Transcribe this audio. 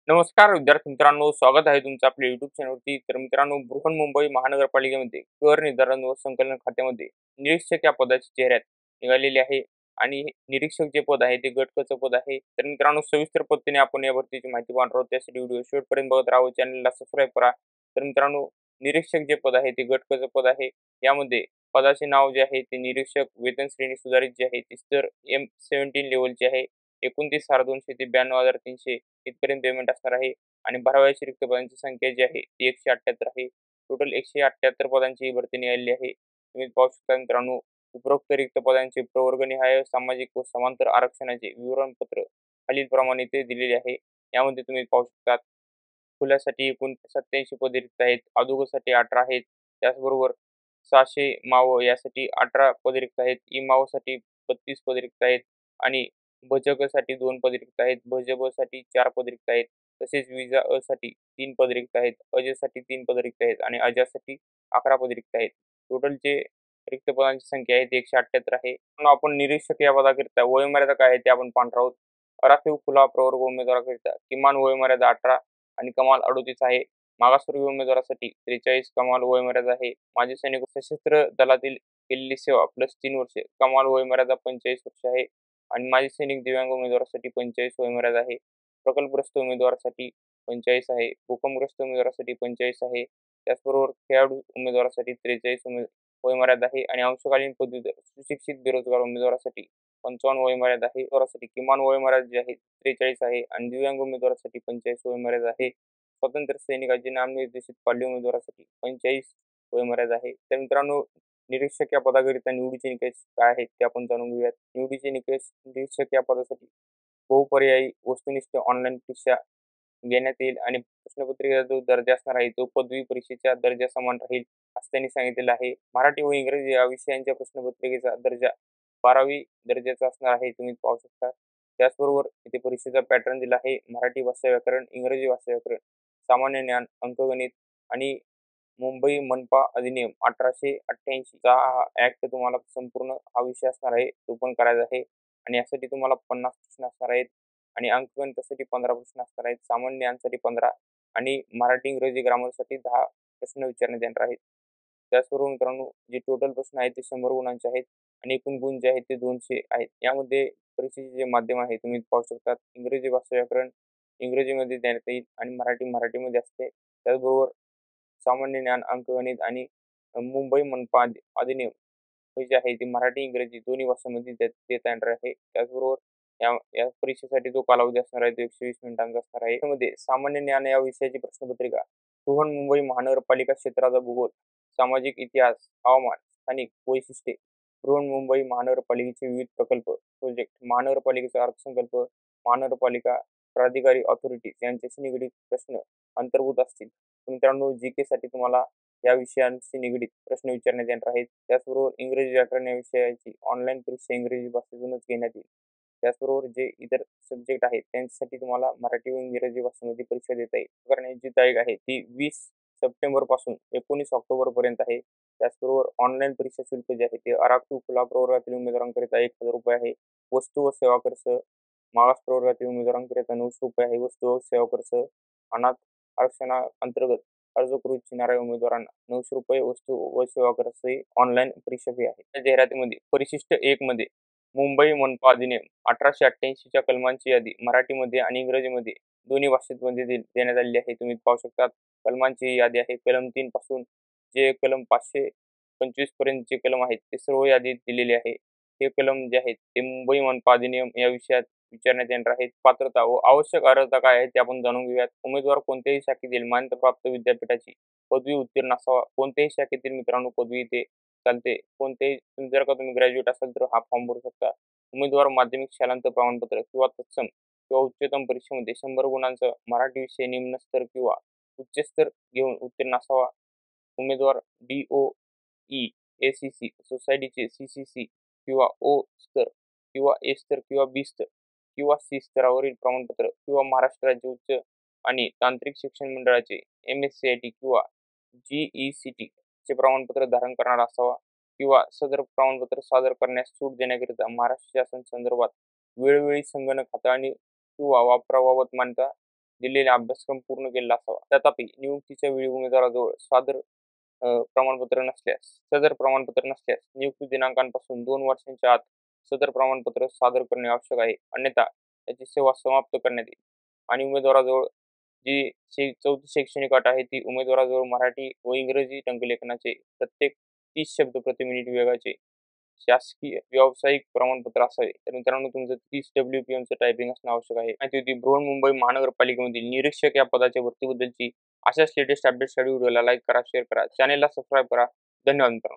नमस्कार विद्यार्थी मित्रांनो, स्वागत आहे तुमचं आपल्या YouTube चॅनलवरती. तर मित्रांनो, बृहन्मुंबई महानगरपालिकेमध्ये कर निर्धारण व संकलन खात्यामध्ये निरीक्षक या पदाची जाहिरात निघालेली आहे आणि हे निरीक्षक जे पद आहे ते गट क चं पद आहे. तर मित्रांनो, सविस्तर पद्धतीने आपण या भरतीची माहिती पाहणार आहोत. त्यासाठी व्हिडिओ शेवटपर्यंत बघत राहा व चॅनलला सबस्क्राईब करा. तर मित्रांनो, निरीक्षक जे पद आहे ते गट क चं पद आहे. यामध्ये पदाचे नाव जे आहे ते निरीक्षक, वेतन श्रेणी सुधारित जी आहे ती स्तर M17 लेव्हलची आहे. 29,200 ते 92,300 इथपर्यंत पेमेंट असणार आहे आणि भरावयाची रिक्त पदांची संख्या जी आहे ती 178 आहे. टोटल 178 पदांची ही भरती निघालेली आहे. तुम्ही पाहू शकता मित्रांनो, उपरोक्त रिक्त पदांचे प्रवर्गनिहाय सामाजिक व समांतर आरक्षणाचे विवरणपत्र खालीलप्रमाणे इथे दिलेले आहे. यामध्ये तुम्ही पाहू शकता खुल्यासाठी एकूण 87 पदे रिक्त आहेत. अधोगतीसाठी 18 आहेत. त्याचबरोबर 600 माव यासाठी 18 पदे रिक्त आहेत. ई-मावसाठी 32 पदे रिक्त आहेत आणि साठी 2 पदे रिक्त आहेत. साठी 4 पदे रिक्त आहेत. तसेच विजा अ साठी 3 पदे रिक्त आहेत. अजसाठी 3 पदे रिक्त आहेत आणि अजासाठी 11 पदे रिक्त आहेत. टोटल जे रिक्त पदांची संख्या आहे ती 178 आहे. म्हणून आपण निरीक्षक या पदाकरिता वयोमर्यादा काय आहे ते आपण पाहणार आहोत. राखीव खुला प्रवर्ग उमेदवाराकरिता किमान वयोमर्यादा 18 आणि कमाल 38 आहे. मागासवर्गीय उमेदवारासाठी 43 कमाल वयोमर्यादा आहे. माजी सैनिक सशस्त्र दलातील केलेली सेवा प्लस 3 वर्षे कमाल वयोमर्यादा 45 वर्ष आहे. आणि माजी सैनिक दिव्यांग उमेदवारासाठी 45 वयोमर्यादा आहे. प्रकल्पग्रस्त उमेदवारासाठी 45 आहे. भूकंपग्रस्त उमेदवारासाठी 45 आहे. त्याचबरोबर खेळाडू उमेदवारासाठी 43 वयोमर्यादा आहे आणि अंशकालीन पदवीधर सुशिक्षित बेरोजगार उमेदवारासाठी 55 वयोमर्यादा आहे. उमेदवारासाठी किमान वयोमर्यादा जी आहे 43 आहे आणि दिव्यांग उमेदवारासाठी 45 वयोमर्यादा आहे. स्वातंत्र्य सैनिकाचे नामनिर्देशित पाल्य उमेदवारासाठी 45 वयोमर्यादा आहे. तर मित्रांनो, निरीक्षक या पदाकरिता निवडीचे निकष काय आहेत ते आपण जाणून घेऊयात. निवडीचे निकष निरीक्षक या पदासाठी बहुपर्यायी वस्तुनिष्ठ ऑनलाईन परीक्षा घेण्यात येईल आणि प्रश्नपत्रिकेचा जो दर्जा असणार आहे तो पदवी परीक्षेच्या दर्जा समान राहील असं त्यांनी सांगितलेलं आहे. मराठी व इंग्रजी या विषयांच्या प्रश्नपत्रिकेचा दर्जा 12वी दर्जाचा असणार आहे, तुम्ही पाहू शकता. त्याचबरोबर इथे परीक्षेचा पॅटर्न दिला आहे. मराठी भाषा व्याकरण, इंग्रजी भाषा व्याकरण, सामान्य ज्ञान, अंकगणित आणि मुंबई मनपा अधिनियम 1888 चा हा ॲक्ट तुम्हाला संपूर्ण हा विषय असणार आहे, तो पण करायचा आहे आणि यासाठी तुम्हाला 50 प्रश्न असणार आहेत आणि अंकगणितासाठी 15 प्रश्न असणार आहेत. सामान्य ज्ञानसाठी 15 आणि मराठी, इंग्रजी ग्रामरसाठी 10 प्रश्न विचारण्यात येणार आहेत. त्याचबरोबर मित्रांनो, जे टोटल प्रश्न आहेत ते 100 गुणांचे आहेत आणि एकूण गुण जे आहेत ते 200 आहेत. यामध्ये परीक्षेचे जे माध्यम आहे तुम्ही पाहू शकता, इंग्रजी भाषा व्याकरण इंग्रजीमध्ये देण्यात येईल आणि मराठीमध्ये असते. त्याचबरोबर सामान्य ज्ञान, अंकगणित आणि मुंबई मनपा अधिनियम हे जे आहे ते मराठी, इंग्रजी दोन्ही भाषांमध्ये देता येणार आहे. त्याचबरोबर या या परीक्षेसाठी जो कालावधी असणार आहे तो 120 मिनिटांचा असणार आहे. त्यामध्ये सामान्य ज्ञान या विषयाची प्रश्नपत्रिका बृहन्मुंबई महानगरपालिका क्षेत्राचा भूगोल, सामाजिक इतिहास, हवामान, स्थानिक वैशिष्ट्ये, बृहन्मुंबई महानगरपालिकेचे विविध प्रकल्प, प्रोजेक्ट, महानगरपालिकेचा अर्थसंकल्प, महानगरपालिका प्राधिकारी ऑथॉरिटीज यांच्याशी निगडीत प्रश्न अंतर्भूत असतील. तर मित्रांनो, जी साठी तुम्हाला या विषयांशी निगडीत प्रश्न विचारण्यात येणार आहेत. त्याचबरोबर इंग्रजी व्याकरण या विषयाची ऑनलाईन परीक्षा इंग्रजी भाषेतूनच घेण्यात येईल. त्याचबरोबर जे इतर सब्जेक्ट आहेत त्यांच्यासाठी तुम्हाला मराठी व इंग्रजी भाषेमध्ये परीक्षा देता येईल. करण्याची जी तारीख आहे ती 20 सप्टेंबर पासून 19 ऑक्टोबर पर्यंत आहे. त्याचबरोबर ऑनलाईन परीक्षा शुल्क जे आहे ते आरक्षित खुला प्रवर्गातील उमेदवारांकरिता 1,000 रुपये आहे. वस्तू व सेवा कर सह मागास प्रवर्गातील उमेदवारांकरिता 900 रुपये आहे. वस्तू व सेवा कर सह अनाथ आरक्षणाअंतर्गत अर्ज करू इच्छिणाऱ्या उमेदवारांना 900 रुपये वस्तू व सेवा कराची ऑनलाईन परीक्षा फी आहे. त्या जाहिरातीमध्ये परिशिष्ट 1 मध्ये मुंबई मनपा अधिनियम 1888 च्या कलमांची यादी मराठीमध्ये आणि इंग्रजीमध्ये दोन्ही भाषेमध्ये देण्यात आलेली आहे. तुम्ही पाहू शकता कलमांची यादी आहे. कलम 3 पासून जे कलम 525 पर्यंतचे कलम आहेत ते सर्व यादीत दिलेले आहे. हे कलम जे आहेत ते मुंबई मनपा अधिनियम या विषयात विचारण्यात येणार आहेत. पात्रता व आवश्यक अर्हता काय आहे ते आपण जाणून घेऊयात. उमेदवार कोणत्याही शाखेतील मान्यताप्राप्त विद्यापीठाची पदवी उत्तीर्ण असावा. कोणत्याही शाखेतील मित्रांनो पदवी इथे चालते. कोणतेही जर का तुम्ही ग्रॅज्युएट असाल तर हा फॉर्म भरू शकता. उमेदवार माध्यमिक शालांत प्रमाणपत्र किंवा तत्सम किंवा उच्चतम परीक्षेमध्ये 100 गुणांचं मराठी विषय निम्न स्तर किंवा उच्च स्तर घेऊन उत्तीर्ण असावा. उमेदवार DOE ACC सोसायटीचे CCC किंवा O स्तर किंवा A स्तर किंवा B स्तर किंवा C स्तरावरील प्रमाणपत्र किंवा महाराष्ट्र राज्य उच्च आणि तांत्रिक शिक्षण मंडळाचे MSCIT किंवा GECT चे प्रमाणपत्र धारण करणारा असावा किंवा सदर प्रमाणपत्र सादर करण्यास सूट देण्याकरिता महाराष्ट्र शासन संदर्भात वेळोवेळी संगणक हाताळणी किंवा वापराबाबत मान्यता दिलेला अभ्यासक्रम पूर्ण केलेला असावा. तथापि नियुक्तीच्या वेळी उमेदवाराजवळ सदर प्रमाणपत्र नसल्यास नियुक्ती दिनांकापासून 2 वर्षांच्या आत सदर प्रमाणपत्र सादर करणे आवश्यक आहे. अन्यथा त्याची सेवा समाप्त करण्यात येईल. आणि उमेदवाराजवळ जी 34 शैक्षणिक अट आहे ती उमेदवाराजवळ मराठी व इंग्रजी टंकलेखनाचे प्रत्येक 30 शब्द प्रति मिनिट वेगाचे शासकीय व्यावसायिक प्रमाणपत्र असावे. तर मित्रांनो तुमचं 30 WPMचं टायपिंग असणं आवश्यक आहे. माहिती होती बृहन्मुंबई महानगरपालिकेमधील निरीक्षक या पदाच्या भरतीबद्दलची. अशाच लेटेस्ट अपडेट्ससाठी व्हिडिओला लाईक करा, शेअर करा, चॅनेलला सबस्क्राईब करा. धन्यवाद मित्रांनो.